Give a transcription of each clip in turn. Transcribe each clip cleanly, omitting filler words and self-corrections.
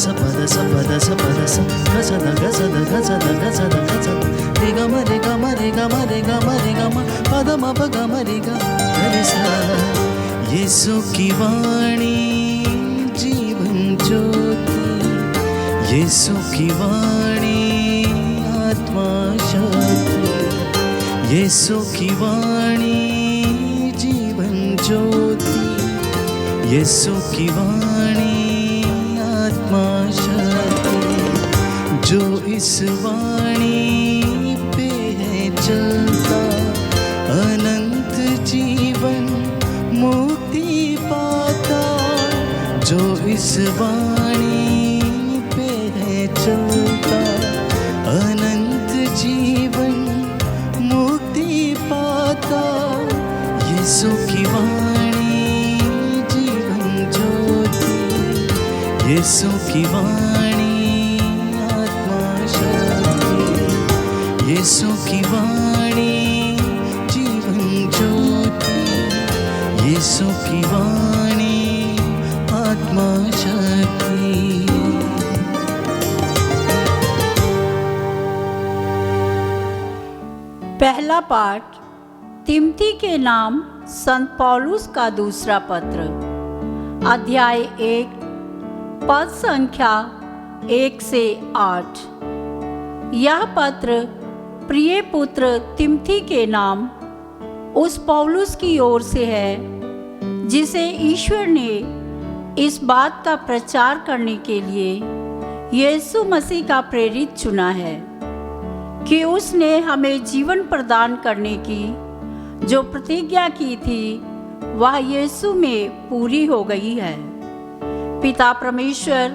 ಸ ಪದ ಸ ಪದ ಸ ಪದ ಸ ಗಸದ ಗಸದ ಗಸದ ಗಸದ ಗಸದ ರಿ ಗ ಮ ರಿ ಗ ಮ ರಿ ಗ ಮ ರಿ ಗ ಮ ರಿ ಗ ಮ ಪದ ಮ ಪ ಗ ಮ ರಿ ಗ ರಿ ಸ ಯೇಸು की वाणी जीवन ज्योति यीशु की वाणी आत्मा शक्ति यीशु की वाणी जीवन ज्योति यीशु की वाणी आत्मा शक्ति जो इस वाणी पे है चलता अनंत जीवन मुक्ति पाता जो इस वाणी पे है चलता अनंत जीवन मुक्ति पाता यीशु की वाणी जीवन ज्योति यीशु की वाणी आत्मा शक्ति यीशु की वाणी जीवन ज्योति यीशु की वाणी आत्मा शक्ति। पहला पाठ तिमोथी के नाम संत पौलुस का दूसरा पत्र, अध्याय 1 पद संख्या 1 से 8। यह पत्र प्रिय पुत्र तिमोथी के नाम उस पौलुस की ओर से है जिसे ईश्वर ने इस बात का प्रचार करने के लिए यीशु मसीह का प्रेरित चुना है कि उसने हमें जीवन प्रदान करने की जो प्रतिज्ञा की थी वह यीशु में पूरी हो गई है। पिता परमेश्वर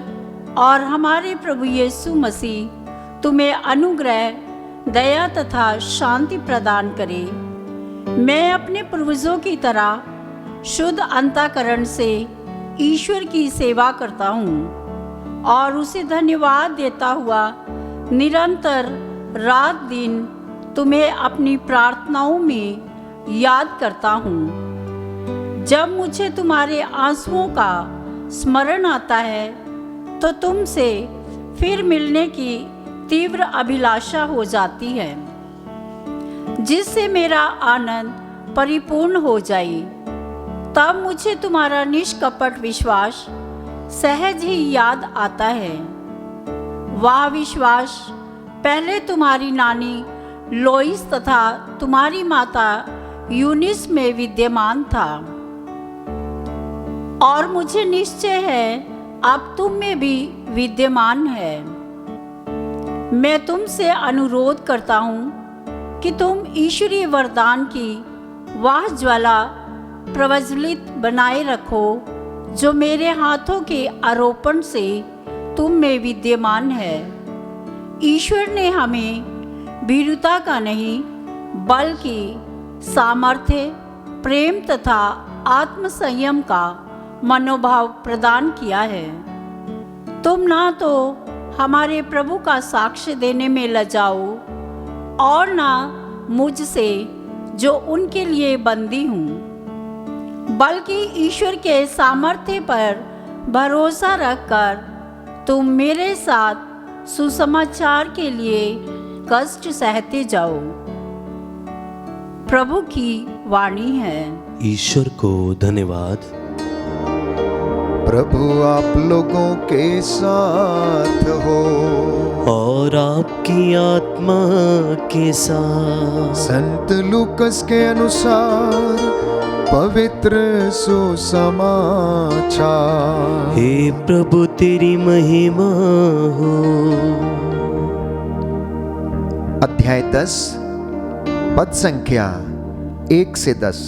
और हमारे प्रभु यीशु मसीह तुम्हें अनुग्रह, दया तथा शांति प्रदान करे। मैं अपने पूर्वजों की तरह शुद्ध अंतःकरण से ईश्वर की सेवा करता हूँ और उसे धन्यवाद देता हुआ निरंतर रात दिन तुम्हें अपनी प्रार्थनाओं में याद करता हूँ। जब मुझे तुम्हारे आंसुओं का स्मरण आता है तो तुमसे फिर मिलने की तीव्र अभिलाषा हो जाती है जिससे मेरा आनंद परिपूर्ण हो जाए। तब मुझे तुम्हारा निष्कपट विश्वास सहज ही याद आता है। वह विश्वास पहले तुम्हारी नानी लोइस तथा तुम्हारी माता यूनिस में विद्यमान था और मुझे निश्चय है अब तुम में भी विद्यमान है। मैं तुमसे अनुरोध करता हूँ कि तुम ईश्वरीय वरदान की वह ज्वाला प्रज्वलित बनाए रखो जो मेरे हाथों के आरोपण से तुम में विद्यमान है। ईश्वर ने हमें भीरुता का नहीं बल्कि सामर्थ्य, प्रेम तथा आत्मसंयम का मनोभाव प्रदान किया है। तुम ना तो हमारे प्रभु का साक्ष्य देने में लजाओ और ना मुझसे जो उनके लिए बंदी हूँ, बल्कि ईश्वर के सामर्थ्य पर भरोसा रखकर तुम मेरे साथ सुसमाचार के लिए कष्ट सहते जाओ। प्रभु की वाणी है। ईश्वर को धन्यवाद। प्रभु आप लोगों के साथ हो और आपकी आत्मा के साथ। संत लूकस के अनुसार पवित्र सुसमाचार। हे प्रभु तेरी महिमा हो। अध्याय 10 पद संख्या 1 से 10।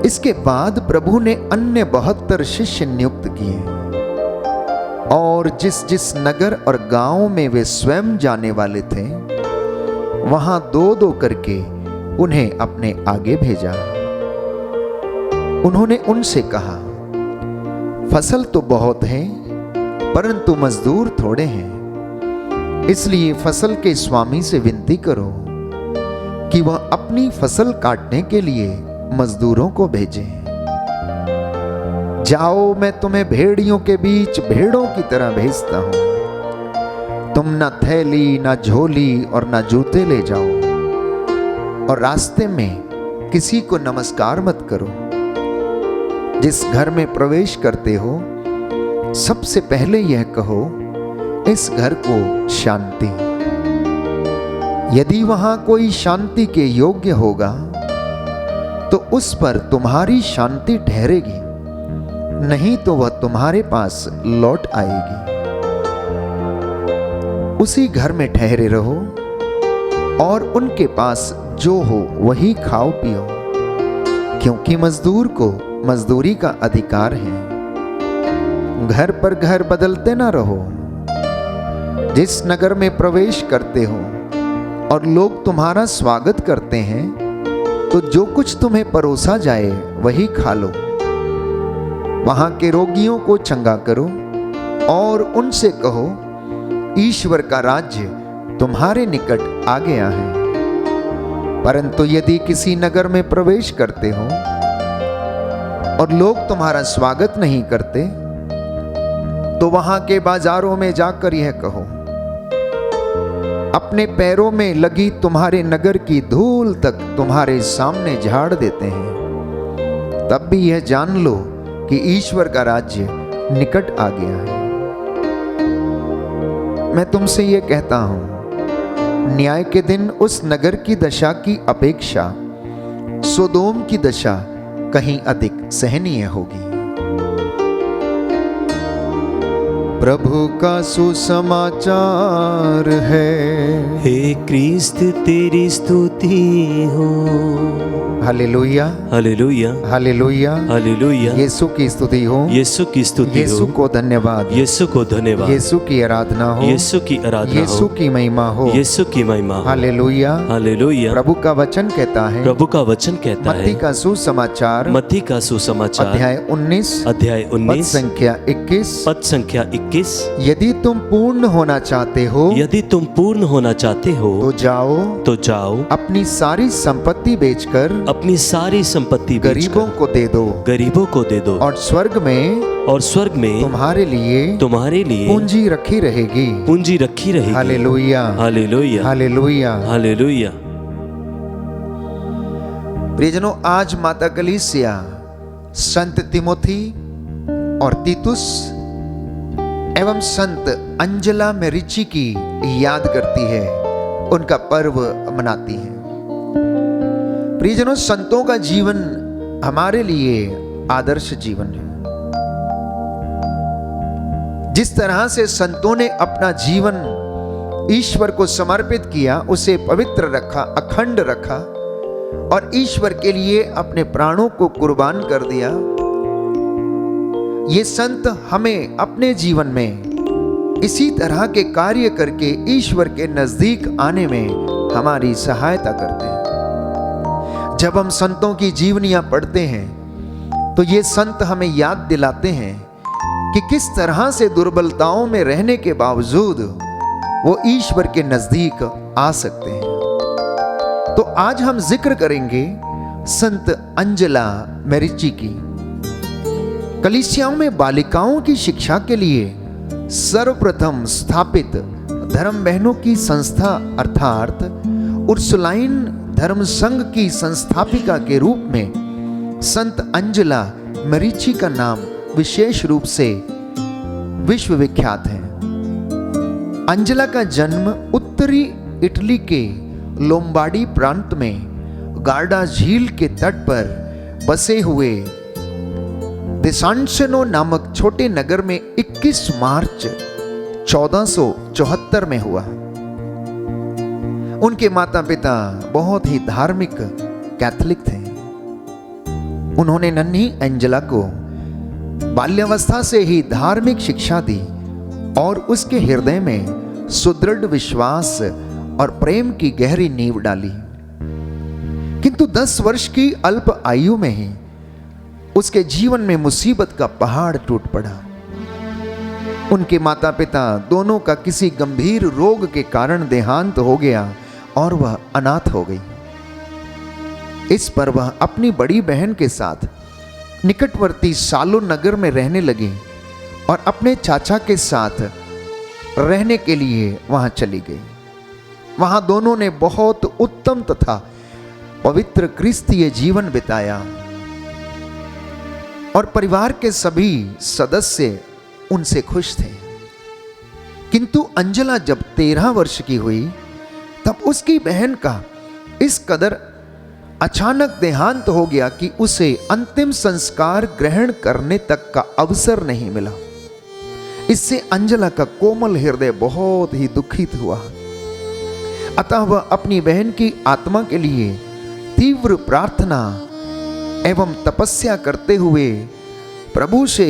इसके बाद प्रभु ने अन्य 72 शिष्य नियुक्त किए और जिस जिस नगर और गांव में वे स्वयं जाने वाले थे वहां 2-2 करके उन्हें अपने आगे भेजा। उन्होंने उनसे कहा, फसल तो बहुत है परंतु मजदूर थोड़े हैं, इसलिए फसल के स्वामी से विनती करो कि वह अपनी फसल काटने के लिए मजदूरों को भेजे। जाओ, मैं तुम्हें भेड़ियों के बीच भेड़ों की तरह भेजता हूं। तुम ना थैली, ना झोली और ना जूते ले जाओ, और रास्ते में किसी को नमस्कार मत करो। जिस घर में प्रवेश करते हो, सबसे पहले यह कहो, इस घर को शांति। यदि वहां कोई शांति के योग्य होगा तो उस पर तुम्हारी शांति ठहरेगी, नहीं तो वह तुम्हारे पास लौट आएगी। उसी घर में ठहरे रहो और उनके पास जो हो वही खाओ पियो, क्योंकि मजदूर को मजदूरी का अधिकार है। घर पर घर बदलते ना रहो। जिस नगर में प्रवेश करते हो और लोग तुम्हारा स्वागत करते हैं, तो जो कुछ तुम्हें परोसा जाए वही खा लो। वहां के रोगियों को चंगा करो और उनसे कहो, ईश्वर का राज्य तुम्हारे निकट आ गया है। परंतु यदि किसी नगर में प्रवेश करते हो और लोग तुम्हारा स्वागत नहीं करते, तो वहां के बाजारों में जाकर यह कहो, अपने पैरों में लगी तुम्हारे नगर की धूल तक तुम्हारे सामने झाड़ देते हैं। तब भी यह जान लो कि ईश्वर का राज्य निकट आ गया है। मैं तुमसे यह कहता हूं, न्याय के दिन उस नगर की दशा की अपेक्षा सोदोम की दशा कहीं अधिक सहनीय होगी। प्रभु का सुसमाचार है। हे क्रिस्त तेरी स्तुति हो। हालेलुया, हालेलुया, हालेलुया, हालेलुया। यीशु की स्तुति हो, यीशु की स्तुति हो, यीशु को धन्यवाद, यीशु को धन्यवाद, यीशु की आराधना हो, यीशु की आराधना यीशु हो, की महिमा हो, यीशु की महिमा हो। हालेलुया, हालेलुया। प्रभु का वचन कहता है, प्रभु का वचन कहता है, मत्ती का सुसमाचार, मत्ती का सुसमाचार अध्याय 19, अध्याय पद 19 संख्या 21, पद संख्या 21। यदि तुम पूर्ण होना चाहते हो, यदि तुम पूर्ण होना चाहते हो, तो जाओ अपनी सारी संपत्ति बेचकर अपनी सारी संपत्ति गरीबों को दे दो, गरीबों को दे दो, और स्वर्ग में तुम्हारे लिए पूंजी रखी रहेगी। पूंजी रखी रहेगी। हालेलुया, हालेलुया, हालेलुया, हालेलुया। प्रियजनों, आज माता कलीसिया संत तिमोथी और तीतुस एवं संत अंजला मेरिची की याद करती है, उनका पर्व मनाती है। प्रियजनों, संतों का जीवन हमारे लिए आदर्श जीवन है। जिस तरह से संतों ने अपना जीवन ईश्वर को समर्पित किया, उसे पवित्र रखा, अखंड रखा और ईश्वर के लिए अपने प्राणों को कुर्बान कर दिया, ये संत हमें अपने जीवन में इसी तरह के कार्य करके ईश्वर के नजदीक आने में हमारी सहायता करते हैं। जब हम संतों की जीवनियां पढ़ते हैं तो ये संत हमें याद दिलाते हैं कि किस तरह से दुर्बलताओं में रहने के बावजूद वो ईश्वर के नजदीक आ सकते हैं। तो आज हम जिक्र करेंगे संत अंजला मेरिची की। कलीसियाओं में बालिकाओं की शिक्षा के लिए सर्वप्रथम स्थापित धर्म बहनों की संस्था अर्थात उर्सुलाइन धर्म संघ की संस्थापिका के रूप में संत अंजला मेरिची का नाम विशेष रूप से विश्वविख्यात है। अंजला का जन्म उत्तरी इटली के लोम्बार्डी प्रांत में गार्डा झील के तट पर बसे हुए देसांसेनो नामक छोटे नगर में 21 मार्च 1474 में हुआ। उनके माता पिता बहुत ही धार्मिक कैथोलिक थे। उन्होंने नन्ही अंजला को बाल्यावस्था से ही धार्मिक शिक्षा दी और उसके हृदय में सुदृढ़ विश्वास और प्रेम की गहरी नींव डाली। किंतु 10 वर्ष की अल्प आयु में ही उसके जीवन में मुसीबत का पहाड़ टूट पड़ा। उनके माता पिता दोनों का किसी गंभीर रोग के कारण देहांत हो गया और वह अनाथ हो गई। इस पर वह अपनी बड़ी बहन के साथ निकटवर्ती सालो नगर में रहने लगी और अपने चाचा के साथ रहने के लिए वहां चली गई। वहां दोनों ने बहुत उत्तम तथा पवित्र क्रिस्तीय जीवन बिताया और परिवार के सभी सदस्य उनसे खुश थे। किंतु अंजला जब 13 वर्ष की हुई तब उसकी बहन का इस कदर अचानक देहांत हो गया कि उसे अंतिम संस्कार ग्रहण करने तक का अवसर नहीं मिला। इससे अंजला का कोमल हृदय बहुत ही दुखित हुआ। अतः वह अपनी बहन की आत्मा के लिए तीव्र प्रार्थना एवं तपस्या करते हुए प्रभु से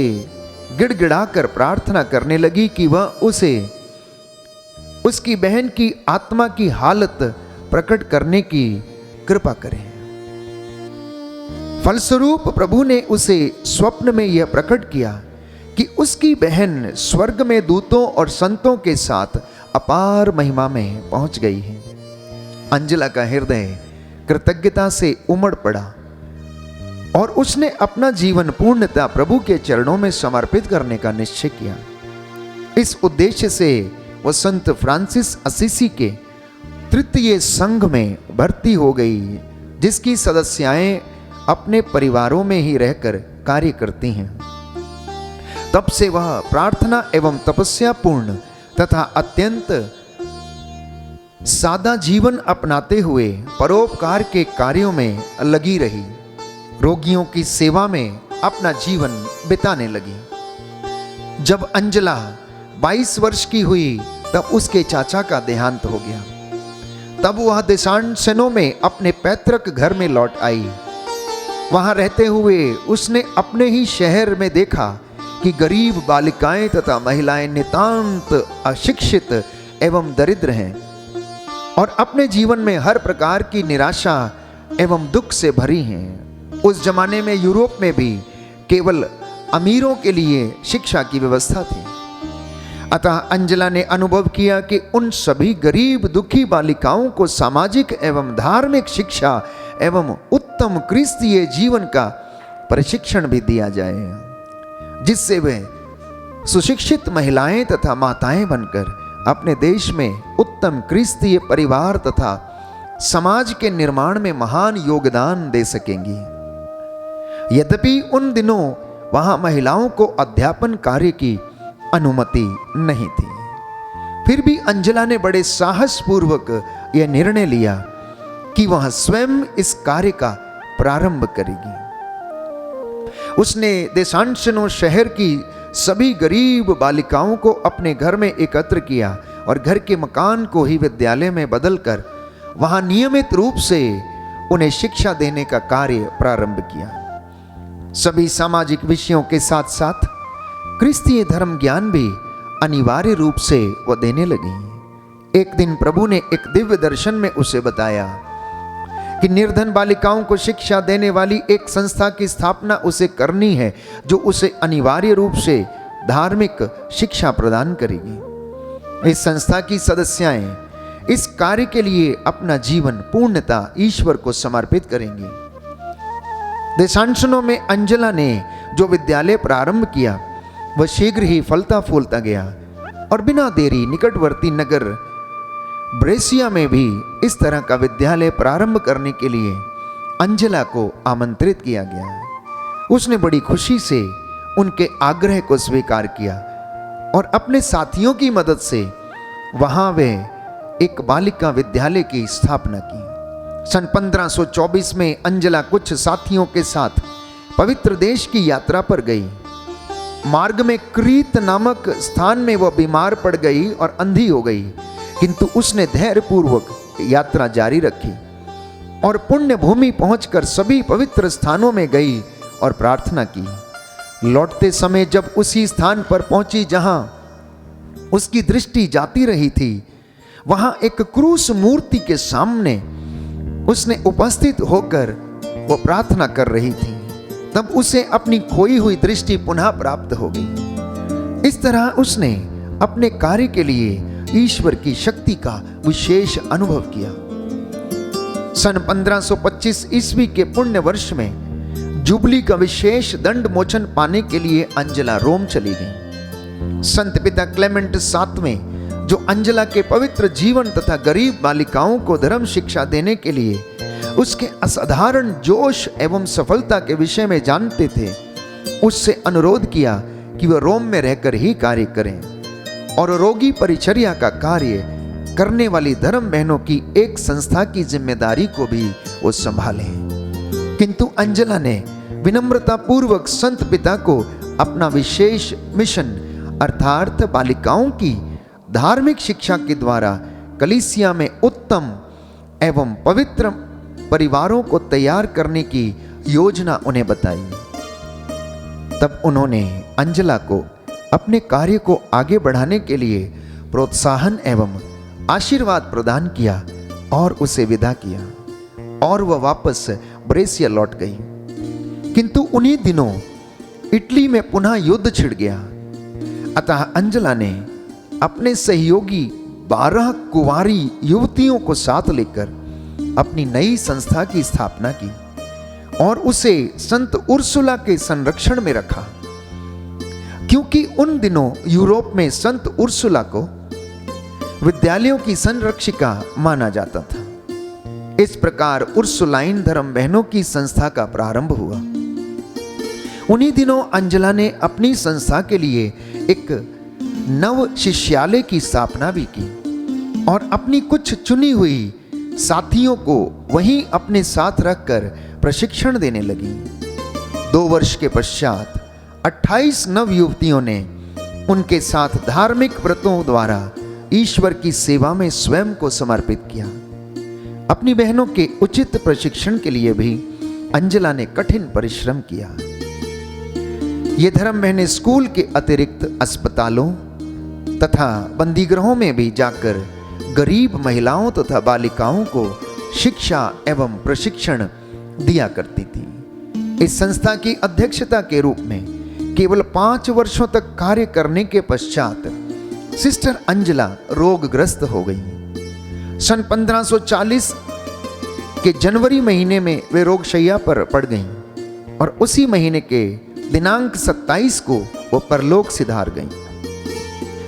गिड़गिड़ाकर प्रार्थना करने लगी कि वह उसे उसकी बहन की आत्मा की हालत प्रकट करने की कृपा करें। फलस्वरूप प्रभु ने उसे स्वप्न में यह प्रकट किया कि उसकी बहन स्वर्ग में दूतों और संतों के साथ अपार महिमा में पहुंच गई है। अंजला का हृदय कृतज्ञता से उमड़ पड़ा और उसने अपना जीवन पूर्णतः प्रभु के चरणों में समर्पित करने का निश्चय किया। इस उद्देश्य से वह संत फ्रांसिस असीसी के तृतीय संघ में भर्ती हो गई, जिसकी सदस्याएं अपने परिवारों में ही रहकर कार्य करती हैं। तब से वह प्रार्थना एवं तपस्या पूर्ण तथा अत्यंत सादा जीवन अपनाते हुए परोपकार के कार्यों में लगी रही। रोगियों की सेवा में अपना जीवन बिताने लगी। जब अंजला 22 वर्ष की हुई तब उसके चाचा का देहांत हो गया। तब वह देशांशनों में अपने पैतृक घर में लौट आई। वहां रहते हुए उसने अपने ही शहर में देखा कि गरीब बालिकाएं तथा महिलाएं नितांत अशिक्षित एवं दरिद्र हैं और अपने जीवन में हर प्रकार की निराशा एवं दुख से भरी हैं। उस जमाने में यूरोप में भी केवल अमीरों के लिए शिक्षा की व्यवस्था थी। अतः अंजला ने अनुभव किया कि उन सभी गरीब दुखी बालिकाओं को सामाजिक एवं धार्मिक शिक्षा एवं उत्तम क्रिस्तीय जीवन का प्रशिक्षण भी दिया जाए, जिससे वे सुशिक्षित महिलाएं तथा माताएं बनकर अपने देश में उत्तम क्रिस्तीय परिवार तथा समाज के निर्माण में महान योगदान दे सकेंगी। यद्यपि उन दिनों वहां महिलाओं को अध्यापन कार्य की अनुमति नहीं थी, फिर भी अंजला ने बड़े साहस पूर्वक यह निर्णय लिया कि वह स्वयं इस कार्य का प्रारंभ करेगी। उसने देशांशनों शहर की सभी गरीब बालिकाओं को अपने घर में एकत्र किया और घर के मकान को ही विद्यालय में बदलकर वहां नियमित रूप से उन्हें शिक्षा देने का कार्य प्रारंभ किया। सभी सामाजिक विषयों के साथ साथ क्रिस्तीय धर्म ज्ञान भी अनिवार्य रूप से वह देने लगी। एक दिन प्रभु ने एक दिव्य दर्शन में उसे बताया कि निर्धन बालिकाओं को शिक्षा देने वाली एक संस्था की स्थापना उसे करनी है, जो उसे अनिवार्य रूप से धार्मिक शिक्षा प्रदान करेगी। इस संस्था की सदस्याएं इस कार्य के लिए अपना जीवन पूर्णतः ईश्वर को समर्पित करेंगी। देशांशनों में अंजला ने जो विद्यालय प्रारंभ किया वह शीघ्र ही फलता फूलता गया और बिना देरी निकटवर्ती नगर ब्रेसिया में भी इस तरह का विद्यालय प्रारंभ करने के लिए अंजला को आमंत्रित किया गया। उसने बड़ी खुशी से उनके आग्रह को स्वीकार किया और अपने साथियों की मदद से वहां वे एक बालिका विद्यालय की स्थापना की। सन 1524 में अंजला कुछ साथियों के साथ पवित्र देश की यात्रा पर गई। मार्ग में क्रीत नामक स्थान में वह बीमार पड़ गई और अंधी हो गई, किंतु उसने धैर्यपूर्वक यात्रा जारी रखी और पुण्य भूमि पहुंचकर सभी पवित्र स्थानों में गई और प्रार्थना की। लौटते समय जब उसी स्थान पर पहुंची जहां उसकी दृष्टि जाती रही थी, वहां एक क्रूस मूर्ति के सामने उसने उपस्थित होकर वो प्रार्थना कर रही थी। तब उसे अपनी खोई हुई दृष्टि पुनः प्राप्त हो गई। इस तरह उसने अपने कार्य के लिए ईश्वर की शक्ति का विशेष अनुभव किया। सन 1525 ईस्वी के पुण्य वर्ष में जुबली का विशेष दंड मोचन पाने के लिए अंजला रोम चली गई। संत पिता क्लेमेंट सातवें, जो अंजला के पवित्र जीवन तथा गरीब बालिकाओं को धर्म शिक्षा देने के लिए उसके असाधारण जोश एवं सफलता के विषय में जानते थे, उससे अनुरोध किया कि वह रोम में रहकर ही कार्य करें और रोगी परिचर्या का कार्य करने वाली धर्म बहनों की एक संस्था की जिम्मेदारी को भी वो संभालें। किंतु अंजला ने विनम्रता पूर्वक संत पिता को अपना विशेष मिशन अर्थात बालिकाओं की धार्मिक शिक्षा के द्वारा कलीसिया में उत्तम एवं पवित्र परिवारों को तैयार करने की योजना उन्हें बताई। तब उन्होंने अंजला को अपने कार्य को आगे बढ़ाने के लिए प्रोत्साहन एवं आशीर्वाद प्रदान किया और उसे विदा किया और वह वापस ब्रेसिया लौट गई। किंतु उन्हीं दिनों इटली में पुनः युद्ध छिड़ गया। अतः अंजला ने अपने सहयोगी 12 कुंवारी युवतियों को साथ लेकर अपनी नई संस्था की स्थापना की और उसे संत उर्सुला के संरक्षण में रखा, क्योंकि उन दिनों यूरोप में संत उर्सुला को विद्यालयों की संरक्षिका माना जाता था। इस प्रकार उर्सुलाइन धर्म बहनों की संस्था का प्रारंभ हुआ। उन्हीं दिनों अंजला ने अपनी संस्था के लिए एक नव शिष्यालय की स्थापना भी की और अपनी कुछ चुनी हुई साथियों को वहीं अपने साथ रखकर प्रशिक्षण देने लगी। 2 वर्ष के पश्चात 28 नव युवतियों ने उनके साथ धार्मिक व्रतों द्वारा ईश्वर की सेवा में स्वयं को समर्पित किया। अपनी बहनों के उचित प्रशिक्षण के लिए भी अंजला ने कठिन परिश्रम किया। ये धर्म बहनें स्कूल के अतिरिक्त अस्पतालों तथा बंदीगृहों में भी जाकर गरीब महिलाओं तथा बालिकाओं को शिक्षा एवं प्रशिक्षण दिया करती थी। इस संस्था की अध्यक्षता के रूप में केवल 5 वर्षों तक कार्य करने के पश्चात सिस्टर अंजला रोगग्रस्त हो गई। सन 1540 के जनवरी महीने में वे रोगशैया पर पड़ गईं और उसी महीने के दिनांक 27 को वो परलोक सिधार गईं।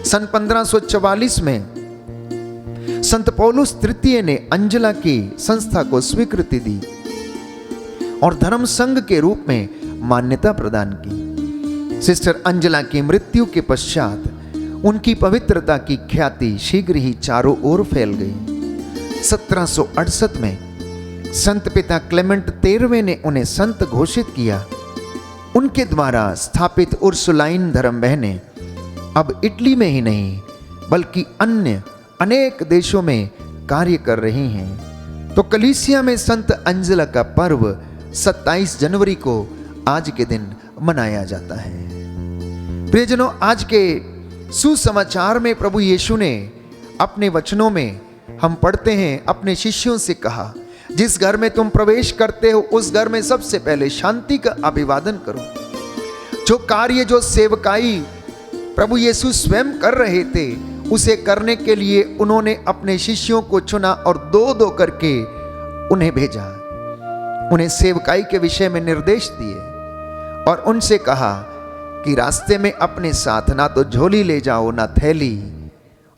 सन 1544 में संत पौलुस तृतीय ने अंजला की संस्था को स्वीकृति दी और धर्म संघ के रूप में मान्यता प्रदान की। सिस्टर अंजला की मृत्यु के पश्चात उनकी पवित्रता की ख्याति शीघ्र ही चारों ओर फैल गई। 1768 में संत पिता क्लेमेंट 13वें ने उन्हें संत घोषित किया। उनके द्वारा स्थापित उर्सुलाइन धर्म बहनें अब इटली में ही नहीं बल्कि अन्य अनेक देशों में कार्य कर रही हैं। तो कलीसिया में संत अंजला का पर्व 27 जनवरी को आज के दिन मनाया जाता है। प्रियजनों, आज के सुसमाचार में प्रभु यीशु ने अपने वचनों में हम पढ़ते हैं अपने शिष्यों से कहा, जिस घर में तुम प्रवेश करते हो उस घर में सबसे पहले शांति का अभिवादन करो। जो कार्य जो सेवकाई प्रभु यीशु स्वयं कर रहे थे उसे करने के लिए उन्होंने अपने शिष्यों को चुना और 2-2 करके उन्हें भेजा। उन्हें सेवकाई के विषय में निर्देश दिए और उनसे कहा कि रास्ते में अपने साथ ना तो झोली ले जाओ, ना थैली,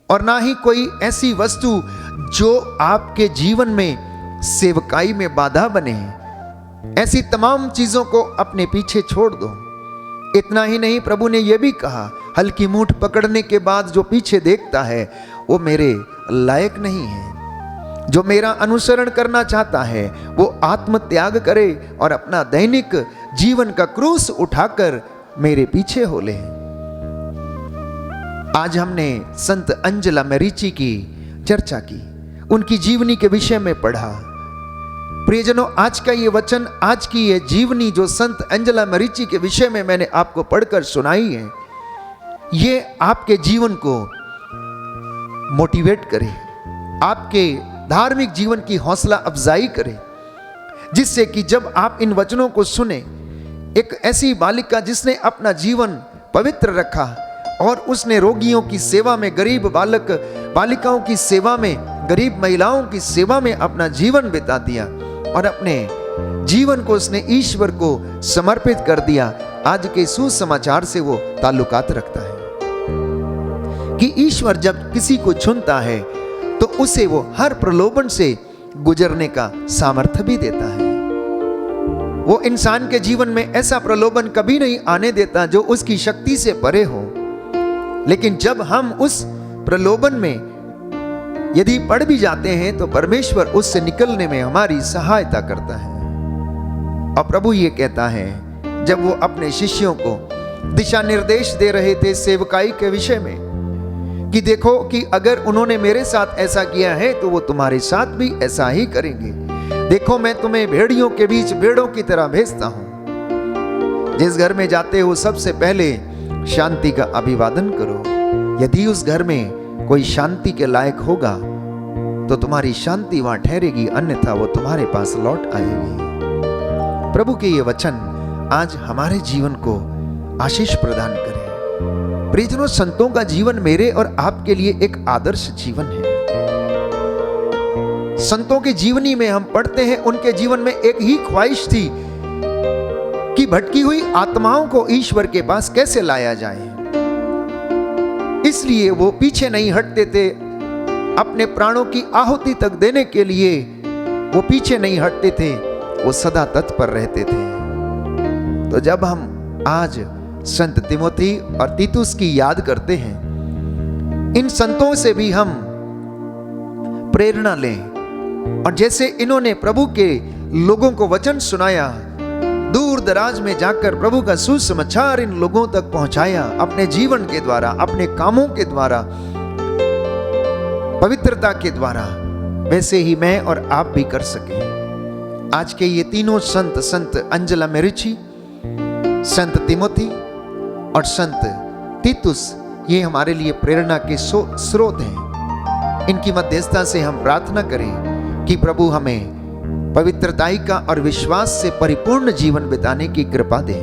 और ना ही कोई ऐसी वस्तु जो आपके जीवन में सेवकाई में बाधा बने। ऐसी तमाम चीजों को अपने पीछे छोड़ दो। इतना ही नहीं, प्रभु ने यह भी कहा, हल्की मूठ पकड़ने के बाद जो पीछे देखता है वो मेरे लायक नहीं है। जो मेरा अनुसरण करना चाहता है वो आत्म त्याग करे और अपना दैनिक जीवन का क्रूस उठाकर मेरे पीछे हो ले। आज हमने संत अंजला मेरिची की चर्चा की, उनकी जीवनी के विषय में पढ़ा। प्रियजनों, आज का ये वचन, आज की ये जीवनी जो संत अंजला मेरिची के विषय में मैंने आपको पढ़कर सुनाई है, ये आपके जीवन को मोटिवेट करे, आपके धार्मिक जीवन की हौसला अफजाई करे, जिससे कि जब आप इन वचनों को सुने, एक ऐसी बालिका जिसने अपना जीवन पवित्र रखा और उसने रोगियों की सेवा में, गरीब बालिकाओं की सेवा में, गरीब महिलाओं की सेवा में अपना जीवन बिता दिया और अपने जीवन को उसने ईश्वर को समर्पित कर दिया, आज के सुसमाचार से वो ताल्लुकात रखता है कि ईश्वर जब किसी को चुनता है तो उसे वो हर प्रलोभन से गुजरने का सामर्थ्य भी देता है। वो इंसान के जीवन में ऐसा प्रलोभन कभी नहीं आने देता जो उसकी शक्ति से परे हो, लेकिन जब हम उस प्रलोभन में यदि पड़ भी जाते हैं तो परमेश्वर उससे निकलने में हमारी सहायता करता है। और प्रभु ये कहता है, जब वो अपने शिष्यों को दिशा निर्देश दे रहे थे सेवकाई के विषय में, कि देखो कि अगर उन्होंने मेरे साथ ऐसा किया है तो वो तुम्हारे साथ भी ऐसा ही करेंगे। देखो मैं तुम्हें भेड़ियों के बीच भेड़ों की तरह भेजता हूं। जिस घर में जाते हो सबसे पहले शांति का अभिवादन करो। यदि उस घर में कोई शांति के लायक होगा तो तुम्हारी शांति वहां ठहरेगी, अन्यथा वो तुम्हारे पास लौट आएगी। प्रभु के ये वचन आज हमारे जीवन को आशीष प्रदान करें। प्रियजनों, संतों का जीवन मेरे और आपके लिए एक आदर्श जीवन है। संतों की जीवनी में हम पढ़ते हैं, उनके जीवन में एक ही ख्वाहिश थी कि भटकी हुई आत्माओं को ईश्वर के पास कैसे लाया जाए। इसलिए वो पीछे नहीं हटते थे, अपने प्राणों की आहुति तक देने के लिए वो पीछे नहीं हटते थे, वो सदा तत्पर रहते थे। तो जब हम आज संत तिमोथी और तीतुस की याद करते हैं, इन संतों से भी हम प्रेरणा लें। और जैसे इन्होंने प्रभु के लोगों को वचन सुनाया, दूर दराज में जाकर प्रभु का सुसमाचार इन लोगों तक पहुंचाया, अपने जीवन के द्वारा, अपने कामों के द्वारा, पवित्रता के द्वारा, वैसे ही मैं और आप भी कर सकें। आज के ये तीनों संत, संत अंजला मेरिची, संत तिमोथी और संत तीतुस, ये हमारे लिए प्रेरणा के स्रोत हैं। इनकी मध्यस्थता से हम प्रार्थना करें कि प्रभु हमें पवित्रताई का और विश्वास से परिपूर्ण जीवन बिताने की कृपा दे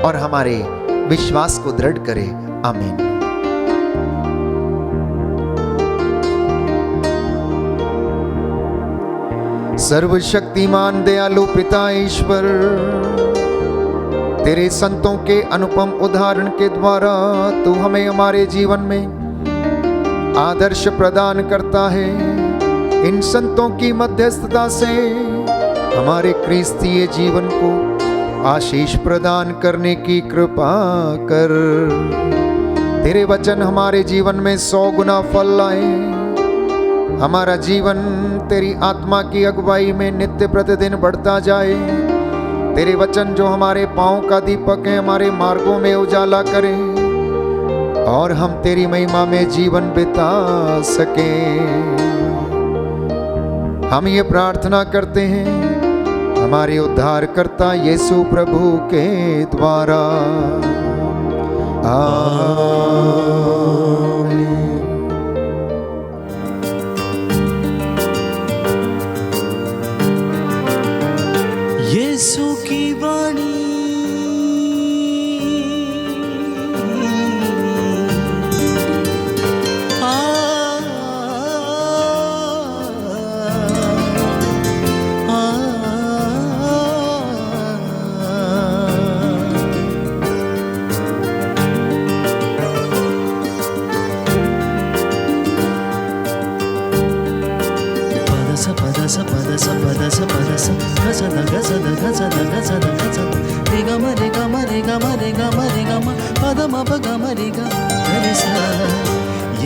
और हमारे विश्वास को दृढ़ करे। आमीन। सर्वशक्तिमान दयालु पिता ईश्वर, तेरे संतों के अनुपम उदाहरण के द्वारा तू हमें हमारे जीवन में आदर्श प्रदान करता है। इन संतों की मध्यस्थता से हमारे क्रिस्तीय जीवन को आशीष प्रदान करने की कृपा कर। तेरे वचन हमारे जीवन में 100 गुना फल लाए। हमारा जीवन तेरी आत्मा की अगुवाई में नित्य प्रतिदिन बढ़ता जाए। तेरे वचन जो हमारे पांव का दीपक है, हमारे मार्गों में उजाला करें और हम तेरी महिमा में जीवन बिता सकें। हम ये प्रार्थना करते हैं हमारे उद्धारकर्ता यीशु प्रभु के द्वारा। आमीन। यीशु की वाणी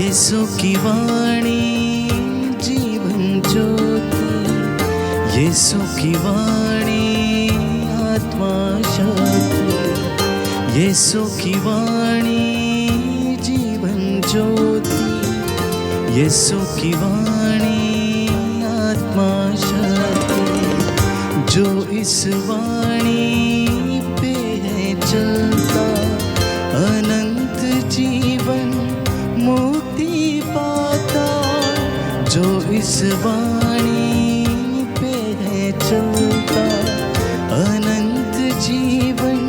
यीशु की वाणी जीवन ज्योति, यीशु की वाणी आत्मा शक्ति, यीशु की वाणी जीवन ज्योति, यीशु की वाणी आत्मा शक्ति। जो इस वाणी पे है चलता, अनंत जीवन मुक्ति पाता। जो इस वाणी पे है चलता, अनंत जीवन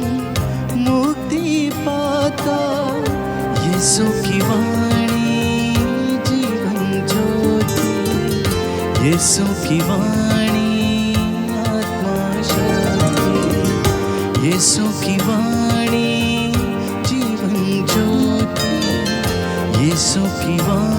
मुक्ति पाता। यीशु की वाणी जीवन ज्योति, यीशु की वाणी आत्मा यीशु की वाणी जीवन ज्योति, यीशु की वाणी